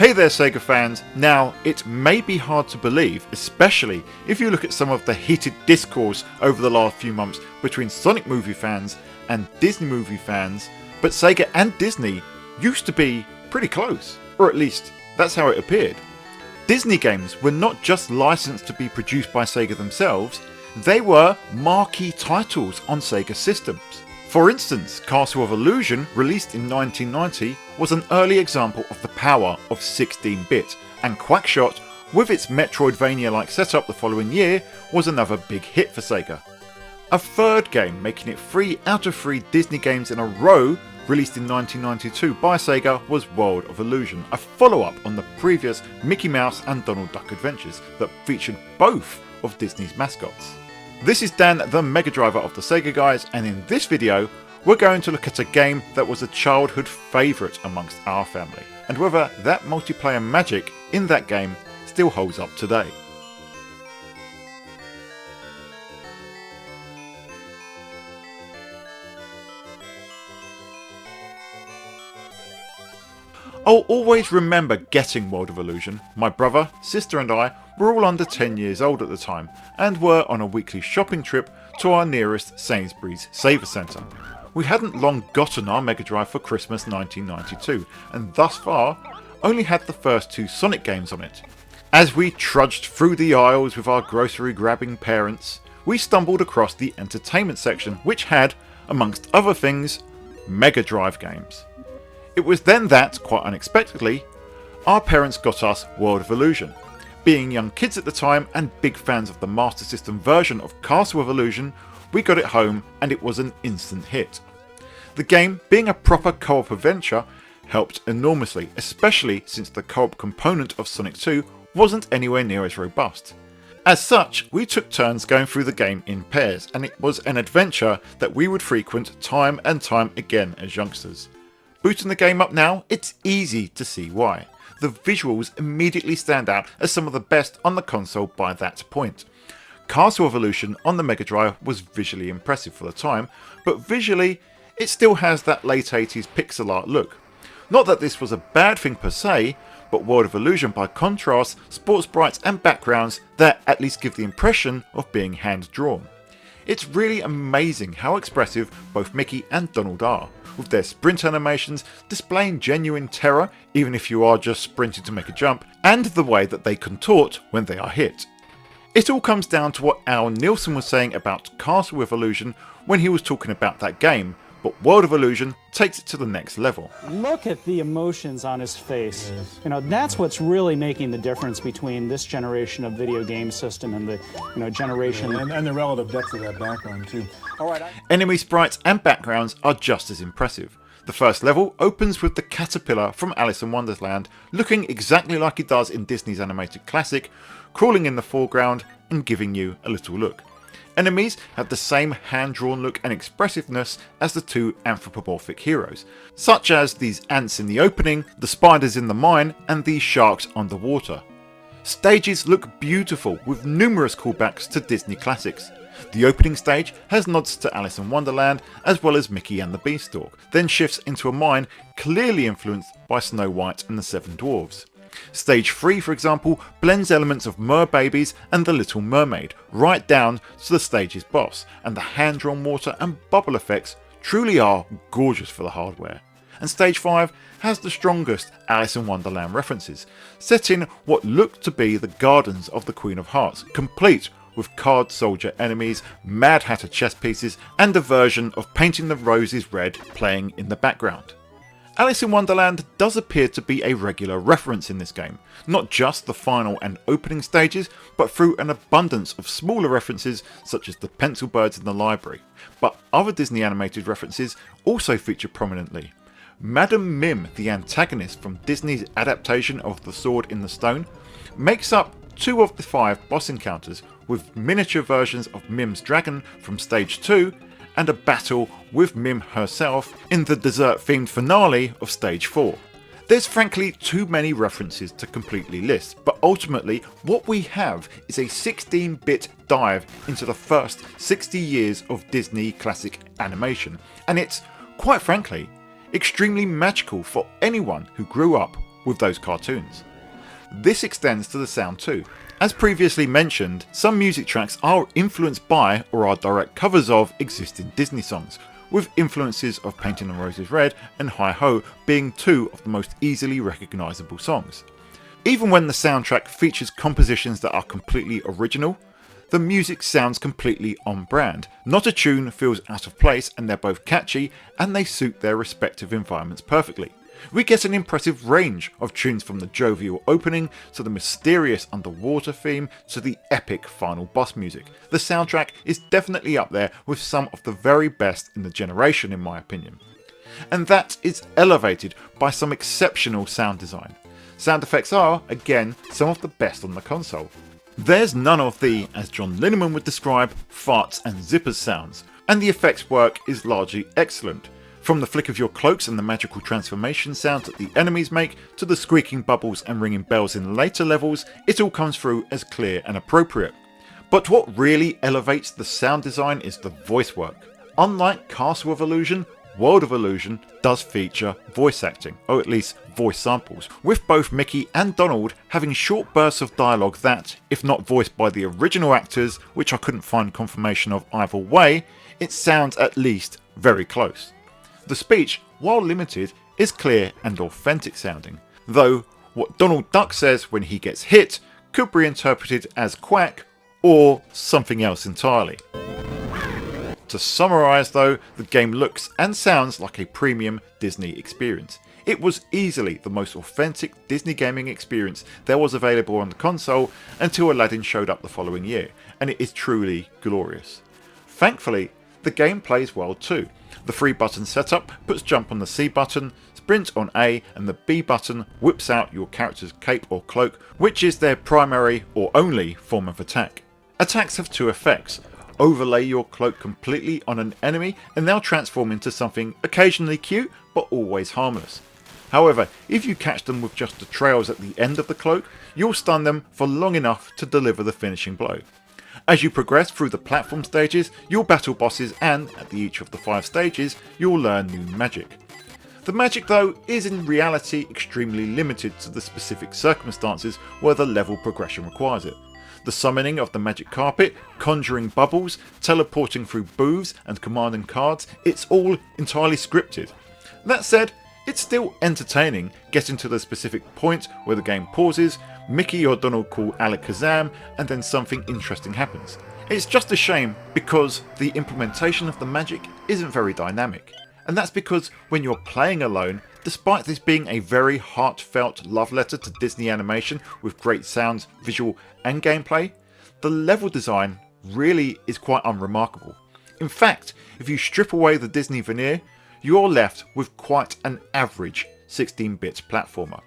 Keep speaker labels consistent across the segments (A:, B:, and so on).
A: Hey there Sega fans. Now, it may be hard to believe, especially if you look at some of the heated discourse over the last few months between Sonic movie fans and Disney movie fans, but Sega and Disney used to be pretty close, or at least that's how it appeared. Disney games were not just licensed to be produced by Sega themselves, they were marquee titles on Sega systems. For instance, Castle of Illusion, released in 1990, was an early example of the power of 16-bit, and Quackshot, with its Metroidvania-like setup the following year, was another big hit for Sega. A third game making it 3 out of 3 Disney games in a row, released in 1992 by Sega, was World of Illusion, a follow-up on the previous Mickey Mouse and Donald Duck adventures that featured both of Disney's mascots. This is Dan, the Mega Driver of the Sega guys, and in this video we're going to look at a game that was a childhood favourite amongst our family, and whether that multiplayer magic in that game still holds up today. I'll always remember getting World of Illusion. My brother, sister and I were all under 10 years old at the time and were on a weekly shopping trip to our nearest Sainsbury's Saver Centre. We hadn't long gotten our Mega Drive for Christmas 1992 and thus far only had the first 2 Sonic games on it. As we trudged through the aisles with our grocery grabbing parents, we stumbled across the entertainment section, which had, amongst other things, Mega Drive games. It was then that, quite unexpectedly, our parents got us World of Illusion. Being young kids at the time and big fans of the Master System version of Castle of Illusion, we got it home and it was an instant hit. The game, being a proper co-op adventure, helped enormously, especially since the co-op component of Sonic 2 wasn't anywhere near as robust. As such, we took turns going through the game in pairs, and it was an adventure that we would frequent time and time again as youngsters. Booting the game up now, it's easy to see why. The visuals immediately stand out as some of the best on the console by that point. Castle of Illusion on the Mega Drive was visually impressive for the time, but visually it still has that late 80s pixel art look. Not that this was a bad thing per se, but World of Illusion by contrast sports sprites and backgrounds that at least give the impression of being hand drawn. It's really amazing how expressive both Mickey and Donald are, with their sprint animations displaying genuine terror even if you are just sprinting to make a jump, and the way that they contort when they are hit. It all comes down to what Al Nielsen was saying about Castle of Illusion when he was talking about that game, but World of Illusion takes it to the next level.
B: Look at the emotions on his face. You know, that's what's really making the difference between this generation of video game system and the, generation...
C: And the relative depth of that background, too.
A: Enemy sprites and backgrounds are just as impressive. The first level opens with the caterpillar from Alice in Wonderland, looking exactly like it does in Disney's animated classic, crawling in the foreground and giving you a little look. Enemies have the same hand-drawn look and expressiveness as the 2 anthropomorphic heroes, such as these ants in the opening, the spiders in the mine, and these sharks underwater. Stages look beautiful with numerous callbacks to Disney classics. The opening stage has nods to Alice in Wonderland as well as Mickey and the Beanstalk, then shifts into a mine clearly influenced by Snow White and the 7 Dwarfs. Stage 3, for example, blends elements of Merbabies and the Little Mermaid right down to the stage's boss, and the hand-drawn water and bubble effects truly are gorgeous for the hardware. And Stage 5 has the strongest Alice in Wonderland references, set in what look to be the gardens of the Queen of Hearts, complete with card soldier enemies, Mad Hatter chess pieces, and a version of Painting the Roses Red playing in the background. Alice in Wonderland does appear to be a regular reference in this game, not just the final and opening stages, but through an abundance of smaller references such as the pencil birds in the library. But other Disney animated references also feature prominently. Madam Mim, the antagonist from Disney's adaptation of The Sword in the Stone, makes up 2 of the 5 boss encounters, with miniature versions of Mim's dragon from Stage 2, and a battle with Mim herself in the dessert-themed finale of Stage 4. There's frankly too many references to completely list, but ultimately what we have is a 16-bit dive into the first 60 years of Disney classic animation, and it's, quite frankly, extremely magical for anyone who grew up with those cartoons. This extends to the sound too. As previously mentioned, some music tracks are influenced by or are direct covers of existing Disney songs, with influences of Painting on Roses Red and Hi Ho being two of the most easily recognisable songs. Even when the soundtrack features compositions that are completely original, the music sounds completely on brand. Not a tune feels out of place, and they're both catchy and they suit their respective environments perfectly. We get an impressive range of tunes, from the jovial opening to the mysterious underwater theme to the epic final boss music. The soundtrack is definitely up there with some of the very best in the generation, in my opinion. And that is elevated by some exceptional sound design. Sound effects are, again, some of the best on the console. There's none of the, as John Linneman would describe, farts and zippers sounds, and the effects work is largely excellent. From the flick of your cloaks and the magical transformation sounds that the enemies make, to the squeaking bubbles and ringing bells in later levels, it all comes through as clear and appropriate. But what really elevates the sound design is the voice work. Unlike Castle of Illusion, World of Illusion does feature voice acting, or at least voice samples, with both Mickey and Donald having short bursts of dialogue that, if not voiced by the original actors, which I couldn't find confirmation of either way, it sounds at least very close. The speech, while limited, is clear and authentic sounding, though what Donald Duck says when he gets hit could be interpreted as quack or something else entirely. To summarise though, the game looks and sounds like a premium Disney experience. It was easily the most authentic Disney gaming experience there was available on the console until Aladdin showed up the following year, and it is truly glorious. Thankfully, the game plays well too. The 3-button setup puts jump on the C button, sprint on A, and the B button whips out your character's cape or cloak, which is their primary or only form of attack. Attacks have two effects. Overlay your cloak completely on an enemy and they'll transform into something occasionally cute but always harmless. However, if you catch them with just the trails at the end of the cloak, you'll stun them for long enough to deliver the finishing blow. As you progress through the platform stages, you'll battle bosses, and at each of the 5 stages, you'll learn new magic. The magic though is in reality extremely limited to the specific circumstances where the level progression requires it. The summoning of the magic carpet, conjuring bubbles, teleporting through booths and commanding cards, it's all entirely scripted. That said, it's still entertaining getting to the specific point where the game pauses, Mickey or Donald call Alakazam, and then something interesting happens. It's just a shame because the implementation of the magic isn't very dynamic, and that's because when you're playing alone, despite this being a very heartfelt love letter to Disney animation with great sounds, visual and gameplay, the level design really is quite unremarkable. In fact, if you strip away the Disney veneer, you're left with quite an average 16-bit platformer.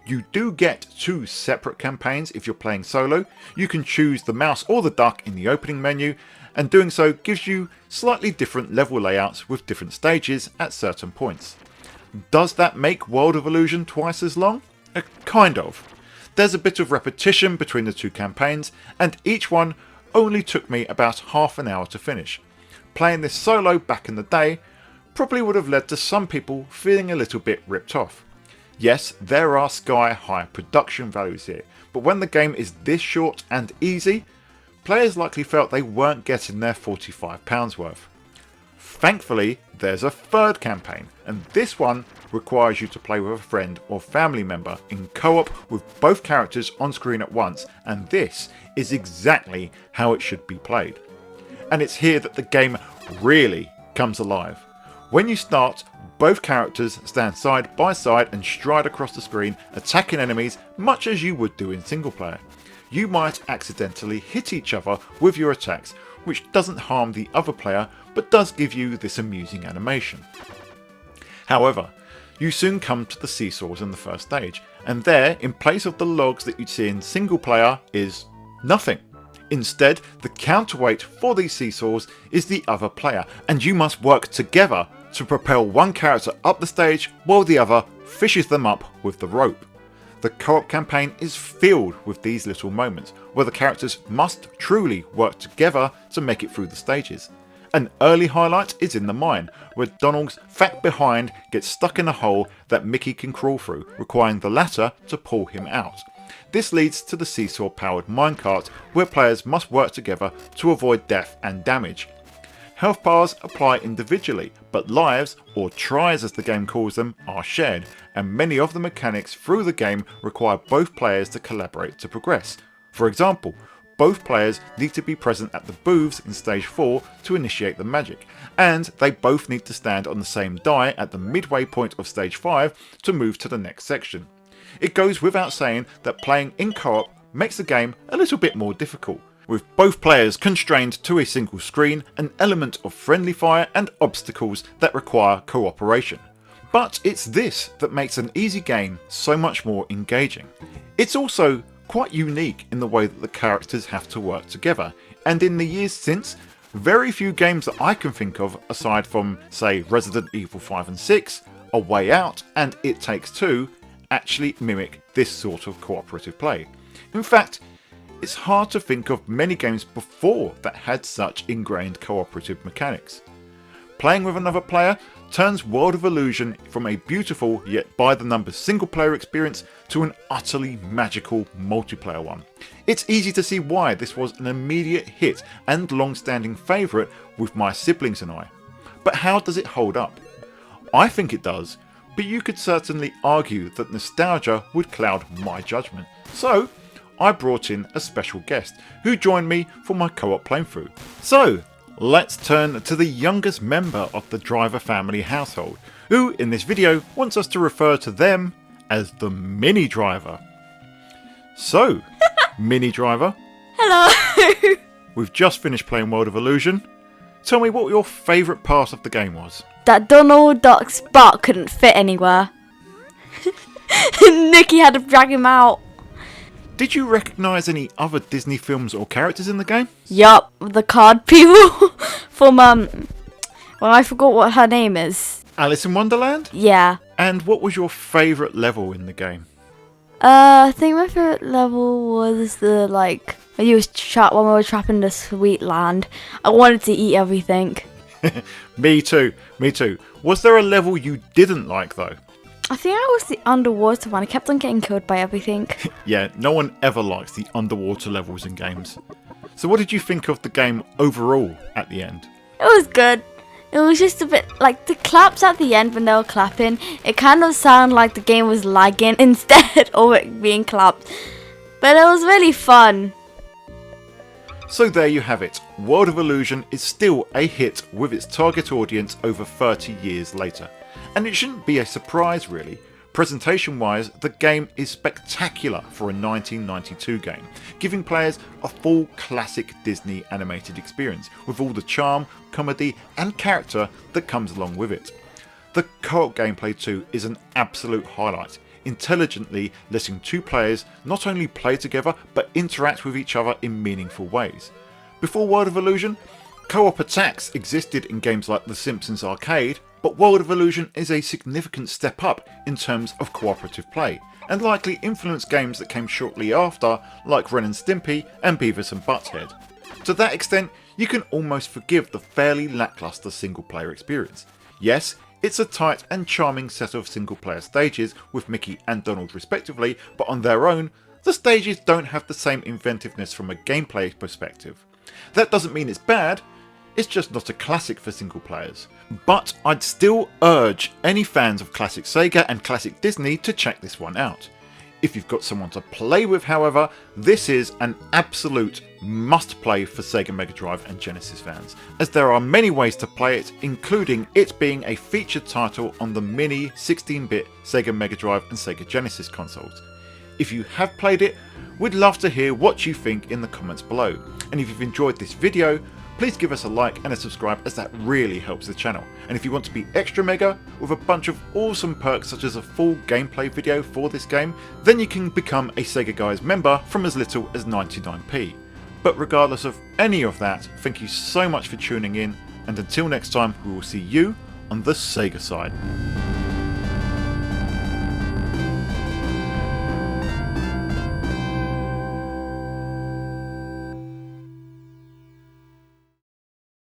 A: You do get 2 separate campaigns if you're playing solo. You can choose the mouse or the duck in the opening menu, and doing so gives you slightly different level layouts with different stages at certain points. Does that make World of Illusion twice as long? Kind of. There's a bit of repetition between the 2 campaigns, and each one only took me about half an hour to finish. Playing this solo back in the day probably would have led to some people feeling a little bit ripped off. Yes, there are sky high production values here, but when the game is this short and easy, players likely felt they weren't getting their £45 worth. Thankfully, there's a 3rd campaign, and this one requires you to play with a friend or family member in co-op with both characters on screen at once, and this is exactly how it should be played. And it's here that the game really comes alive. When you start, both characters stand side by side and stride across the screen, attacking enemies much as you would do in single player. You might accidentally hit each other with your attacks, which doesn't harm the other player but does give you this amusing animation. However, you soon come to the seesaws in the first stage, and there, in place of the logs that you'd see in single player, is nothing. Instead, the counterweight for these seesaws is the other player, and you must work together to propel one character up the stage while the other fishes them up with the rope. The co-op campaign is filled with these little moments where the characters must truly work together to make it through the stages. An early highlight is in the mine, where Donald's fat behind gets stuck in a hole that Mickey can crawl through, requiring the latter to pull him out. This leads to the seesaw-powered minecart, where players must work together to avoid death and damage. Health bars apply individually, but lives, or tries as the game calls them, are shared, and many of the mechanics through the game require both players to collaborate to progress. For example, both players need to be present at the booths in stage 4 to initiate the magic, and they both need to stand on the same die at the midway point of stage 5 to move to the next section. It goes without saying that playing in co-op makes the game a little bit more difficult, with both players constrained to a single screen, an element of friendly fire and obstacles that require cooperation. But it's this that makes an easy game so much more engaging. It's also quite unique in the way that the characters have to work together, and in the years since, very few games that I can think of aside from, say, Resident Evil 5 and 6, A Way Out and It Takes Two actually mimic this sort of cooperative play. In fact, it's hard to think of many games before that had such ingrained cooperative mechanics. Playing with another player turns World of Illusion from a beautiful yet by the numbers single player experience to an utterly magical multiplayer one. It's easy to see why this was an immediate hit and long-standing favourite with my siblings and I. But how does it hold up? I think it does, but you could certainly argue that nostalgia would cloud my judgment. So I brought in a special guest who joined me for my co-op playthrough. So let's turn to the youngest member of the Driver family household, who in this video wants us to refer to them as the Mini Driver. So, Mini Driver.
D: Hello!
A: We've just finished playing World of Illusion. Tell me what your favourite part of the game was.
D: That Donald Duck's butt couldn't fit anywhere. Nicky had to drag him out.
A: Did you recognise any other Disney films or characters in the game?
D: Yup, the card people from, well, I forgot what her name is.
A: Alice in Wonderland?
D: Yeah.
A: And what was your favourite level in the game?
D: I think my favourite level was the, when we were trapping the sweet land. I wanted to eat everything.
A: Me too. Was there a level you didn't like though?
D: I think I was the underwater one. I kept on getting killed by everything.
A: Yeah, no one ever likes the underwater levels in games. So what did you think of the game overall at the end?
D: It was good. It was just a bit like the claps at the end when they were clapping. It kind of sounded like the game was lagging instead of it being clapped. But it was really fun.
A: So there you have it. World of Illusion is still a hit with its target audience over 30 years later. And it shouldn't be a surprise really. Presentation wise, the game is spectacular for a 1992 game, giving players a full classic Disney animated experience with all the charm, comedy and character that comes along with it. The co-op gameplay too is an absolute highlight, intelligently letting two players not only play together but interact with each other in meaningful ways. Before World of Illusion, co-op attacks existed in games like The Simpsons Arcade, but World of Illusion is a significant step up in terms of cooperative play, and likely influenced games that came shortly after, like Ren and Stimpy and Beavis and Butthead. To that extent, you can almost forgive the fairly lackluster single player experience. Yes, it's a tight and charming set of single player stages with Mickey and Donald respectively, but on their own, the stages don't have the same inventiveness from a gameplay perspective. That doesn't mean it's bad, it's just not a classic for single players. But I'd still urge any fans of classic Sega and classic Disney to check this one out. If you've got someone to play with, however, this is an absolute must play for Sega Mega Drive and Genesis fans, as there are many ways to play it, including it being a featured title on the mini 16-bit Sega Mega Drive and Sega Genesis consoles. If you have played it, we'd love to hear what you think in the comments below, and if you've enjoyed this video, please give us a like and a subscribe, as that really helps the channel. And if you want to be extra mega with a bunch of awesome perks such as a full gameplay video for this game, then you can become a Sega Guys member from as little as 99p. But regardless of any of that, thank you so much for tuning in, and until next time we will see you on the Sega side.